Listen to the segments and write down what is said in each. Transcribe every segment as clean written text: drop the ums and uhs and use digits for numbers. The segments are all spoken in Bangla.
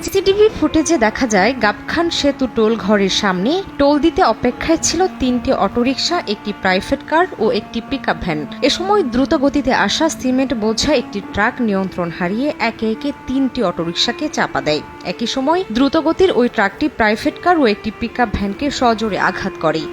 সিসিটিভি ফুটেজে দেখা যায় গাবখান সেতু টোল ঘরের সামনে টোল দিতে অপেক্ষায় ছিল 3টি অটোরিকশা, একটি প্রাইভেট কার ও একটি পিকআপ ভ্যান। এ সময় দ্রুত গতিতে আসা সিমেন্ট বোঝা একটি ট্রাক নিয়ন্ত্রণ হারিয়ে একে একে 3টি অটোরিকশাকে চাপা দেয়। একই সময় দ্রুতগতির ওই ট্রাকটি প্রাইভেট কার ও একটি পিকআপ ভ্যানকে সজোরে আঘাত করে।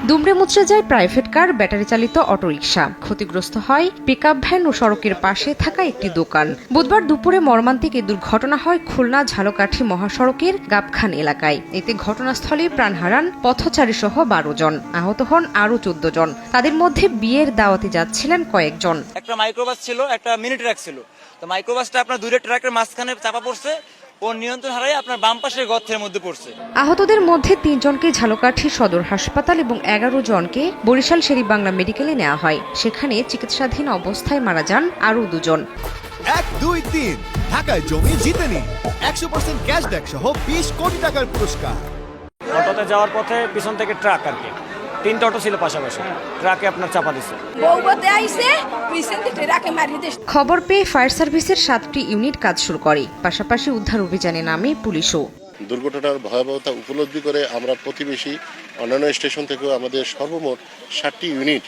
দুমড়ে মুচড়ে যায় প্রাইভেট কার, ব্যাটারি চালিত অটোরিকশা। ক্ষতিগ্রস্ত হয় পিকআপ ভ্যান ও সড়কের পাশে থাকা একটি দোকান। বুধবার দুপুরে মর্মান্তিক এই দুর্ঘটনা হয় খুলনা ঝালকাঠি মহাসড়কের গাবখান এলাকায়। এতে ঘটনাস্থলেই প্রাণ হারান পথচারী সহ 12 জন, আহত হন আরও 14 জন। তাদের মধ্যে বিয়ের দাওয়াতে যাচ্ছিলেন কয়েকজন। একটা মাইক্রোবাস ছিল, একটা মিনি ট্রাক ছিল। তো মাইক্রোবাসটা আপনার দুইটা ট্রাকের মাঝখানে চাপা পড়ছে, ও নিয়ন্ত্রণ হারিয়ে আপনার বাম পাশের গর্তের মধ্যে পড়ছে। আহতদের মধ্যে 3 জনকে ঝালকাঠি সদর হাসপাতাল এবং 11 জনকে বরিশাল শের-ই-বাংলা মেডিকেলে নেওয়া হয়। সেখানে চিকিৎসাধীন অবস্থায় মারা যান আরও 2 জন। 1, 2, 3 ঢাকায় জমি জিতে নিন 100% ক্যাশব্যাক সহ 20 কোটি টাকার পুরস্কার। অটোতে যাওয়ার পথে পিছন থেকে ট্রাক আর কি 3টা অটো ছিল পাশাপাশি, ট্রাকে আপনার চাপা দিচ্ছে। খবর পেয়ে ফায়ার সার্ভিসের 7টি ইউনিট কাজ শুরু করে। পাশাপাশি উদ্ধার অভিযানে নামে পুলিশও। দুর্ঘটনার ভয়াবহতা উপলব্ধি করে আমরা প্রতিবেশী অন্যান্য স্টেশন থেকেও আমাদের সর্বমোট 7টি ইউনিট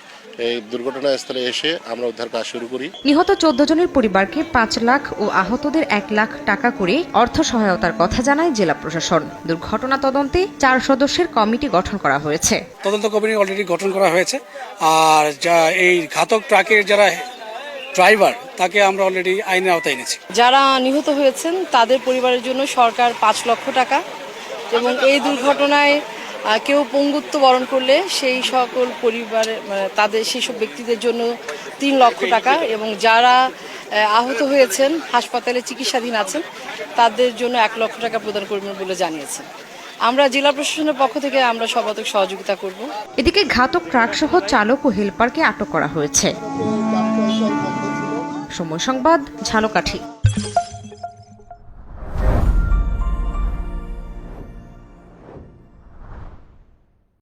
এই দুর্ঘটনাস্থলে এসে আমরা উদ্ধার কাজ শুরু করি। নিহত 14 জনের পরিবারকে 5 লাখ ও আহতদের 1 লাখ টাকা করে অর্থ সহায়তার কথা জানায় জেলা প্রশাসন। দুর্ঘটনা তদন্তে 4 সদস্যের কমিটি গঠন করা হয়েছে। তদন্ত কমিটি অলরেডি গঠন করা হয়েছে। আর এই ঘাতক ট্রাকের যারা ড্রাইভার তাকে আমরা অলরেডি আইনের আওতায় এনেছি। যারা নিহত হয়েছেন তাদের পরিবারের জন্য সরকার 5 লক্ষ টাকা এবং এই দুর্ঘটনায় কেউ পঙ্গুত্ব বরণ করলে সেই সকল পরিবারের তাদের সেই সব ব্যক্তিদের জন্য 3 লক্ষ টাকা এবং যারা আহত হয়েছেন হাসপাতালে চিকিৎসাধীন আছেন তাদের জন্য 1 লক্ষ টাকা প্রদান করবেন বলে জানিয়েছেন। আমরা জেলা প্রশাসনের পক্ষ থেকে আমরা সর্বাত্মক সহযোগিতা করব। এদিকে ঘাতক ট্রাক সহ চালক ও হেলপারকে আটক করা হয়েছে। সময় সংবাদ, ঝালকাঠি।